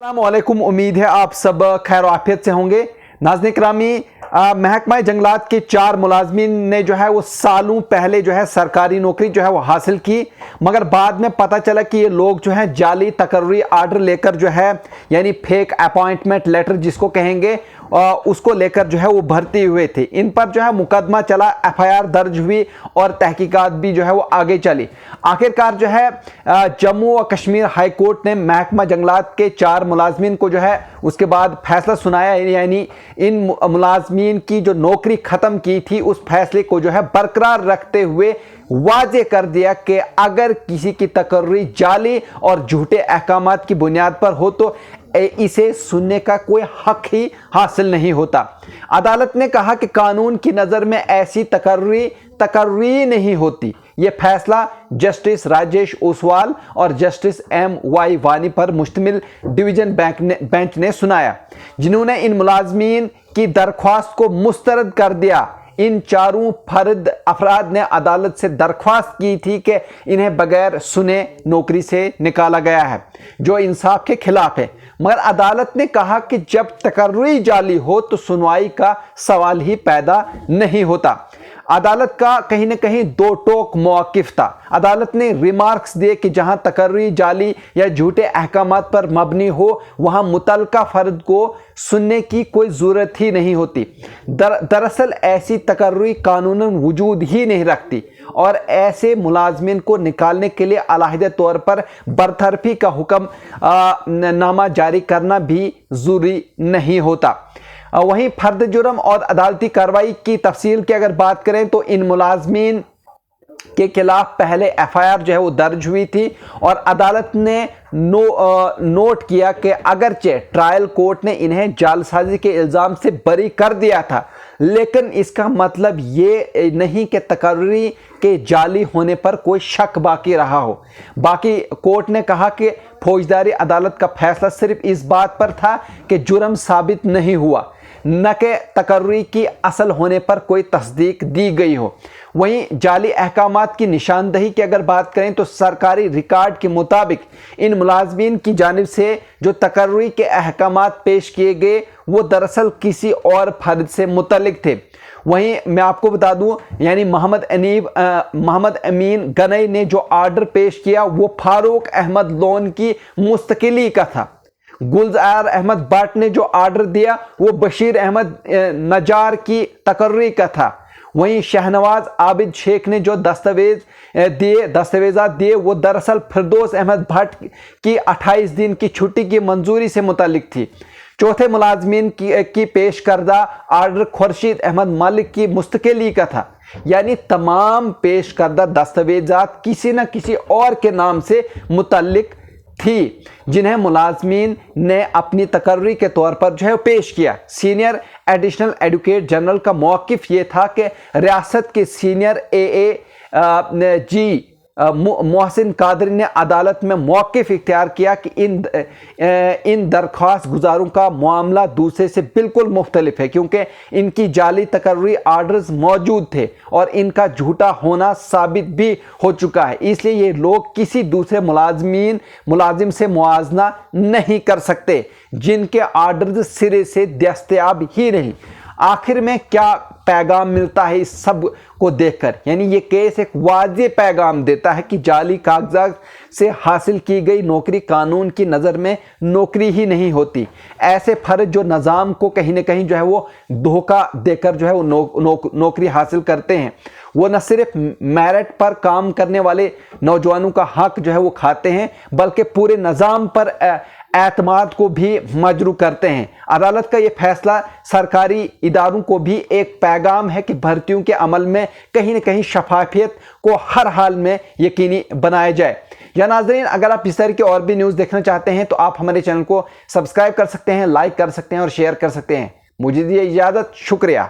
अस्सलामुअलैकुम, उम्मीद है आप सब खैर आफियत से होंगे। नाज़रीन करामी, महकमा जंगलात के 4 मुलाजमीन ने जो है वो सालों पहले जो है सरकारी नौकरी जो है वो हासिल की, मगर बाद में पता चला कि ये लोग जो है जाली तकर्री आर्डर लेकर जो है यानी फेक अपॉइंटमेंट लेटर जिसको कहेंगे उसको लेकर जो है वो भर्ती हुए थे। इन पर जो है मुकदमा चला, एफआईआर दर्ज हुई और तहकीकात भी जो है वो आगे चली। आखिरकार जो है जम्मू व कश्मीर हाई कोर्ट ने महकमा जंगलात के 4 मुलाजमीन को जो है उसके बाद फैसला सुनाया, यानी इन मुलाजमीन की जो नौकरी ख़त्म की थी उस फैसले को जो है बरकरार रखते हुए वाजे कर दिया कि अगर किसी की तकर्री जाली और झूठे अहकामात की बुनियाद पर हो तो इसे सुनने का कोई हक ही हासिल नहीं होता। अदालत ने कहा कि कानून की नज़र में ऐसी तकर्री नहीं होती। ये फैसला जस्टिस राजेश ओसवाल और जस्टिस M.Y. वानी पर मुश्तमिल डिवीजन बेंच ने सुनाया, जिन्होंने इन मुलाजमीन की दरख्वास्त को मुस्तरद कर दिया। इन 4 फर्द अफराद ने अदालत से दरख्वास्त की थी कि इन्हें बगैर सुने नौकरी से निकाला गया है, जो इंसाफ के खिलाफ है। मगर अदालत ने कहा कि जब तकर्री जाली हो तो सुनवाई का सवाल ही पैदा नहीं होता। अदालत का कहीं न कहीं दो टोक मौक़िफ़ था। अदालत ने रिमार्क्स दिए कि जहां तकर्री जाली या झूठे अहकामात पर मबनी हो वहां मुतल्लका फ़र्द को सुनने की कोई ज़रूरत ही नहीं होती। दरअसल ऐसी तकर्री कानूनन वजूद ही नहीं रखती और ऐसे मुलाजमिन को निकालने के लिए अलहदा तौर पर बरतरफी का हुक्म नामा जारी करना भी ज़रूरी नहीं होता। वहीं फर्द जुर्म और अदालती कार्रवाई की तफसील की अगर बात करें तो इन मुलाजमीन के खिलाफ पहले एफआईआर जो है वो दर्ज हुई थी और अदालत ने नोट किया कि अगरचे ट्रायल कोर्ट ने इन्हें जालसाजी के इल्ज़ाम से बरी कर दिया था, लेकिन इसका मतलब ये नहीं कि तकर्री के जाली होने पर कोई शक बाकी रहा हो। बाकी कोर्ट ने कहा कि फौजदारी अदालत का फैसला सिर्फ इस बात पर था कि जुर्म साबित नहीं हुआ, न कि तकर्री की असल होने पर कोई तस्दीक दी गई हो। वहीं जाली अहकामात की निशानदही की अगर बात करें तो सरकारी रिकॉर्ड के मुताबिक इन मुलाजमीन की जानिब से जो तकर्री के अहकामात पेश किए गए वो दरअसल किसी और फर्द से मुतल्लिक थे। वहीं मैं आपको बता दूं, यानी मोहम्मद अमीन गनई ने जो आर्डर पेश किया वो फारूक अहमद लोन की मुस्तकिली का था। गुलजार अहमद भट्ट ने जो आर्डर दिया वो बशीर अहमद नजार की तकर्री का था। वहीं शहनवाज आबिद शेख ने जो दस्तावेजात दिए वो दरअसल फिरदौस अहमद भट्ट की 28 दिन की छुट्टी की मंजूरी से मुतालिक थी। चौथे मुलाजमीन की पेश करदा आर्डर खुर्शीद अहमद मलिक की मुस्तकिली का था। यानी तमाम पेश करदा दस्तावेजात किसी न किसी और के नाम से मुतल्लिक थी, जिन्हें मुलाजमीन ने अपनी तकर्री के तौर पर जो है पेश किया। सीनियर एडिशनल एडवोकेट जनरल का मौक़िफ़ ये था कि रियासत के सीनियर AAG मोहसिन कादरी ने अदालत में मौक़िफ़ इख्तियार किया कि इन दरख्वास्त गुजारों का मामला दूसरे से बिल्कुल मुख्तलिफ है, क्योंकि इनकी जाली तकर्री आर्डर्स मौजूद थे और इनका झूठा होना साबित भी हो चुका है। इसलिए ये लोग किसी दूसरे मुलाजिम से मुआवजा नहीं कर सकते जिनके आर्डर्स सिरे से दस्तयाब ही नहीं। आखिर में क्या पैगाम मिलता है इस सब को देखकर? यानी ये केस एक वाज़ेह पैगाम देता है कि जाली कागजात से हासिल की गई नौकरी कानून की नज़र में नौकरी ही नहीं होती। ऐसे फर्ज जो निज़ाम को कहीं ना कहीं जो है वो धोखा देकर जो है वो नौकरी हासिल करते हैं, वो न सिर्फ मेरिट पर काम करने वाले नौजवानों का हक जो है वो खाते हैं, बल्कि पूरे निज़ाम पर एतमाद को भी मजरू करते हैं। अदालत का ये फैसला सरकारी इदारों को भी एक पैगाम है कि भर्तियों के अमल में कहीं न कहीं शफाफियत को हर हाल में यकीनी बनाया जाए। या नाज़रीन, अगर आप इस तरह की और भी न्यूज़ देखना चाहते हैं तो आप हमारे चैनल को सब्सक्राइब कर सकते हैं, लाइक कर सकते हैं और शेयर कर सकते हैं। मुझे दीजिए इजाज़त, शुक्रिया।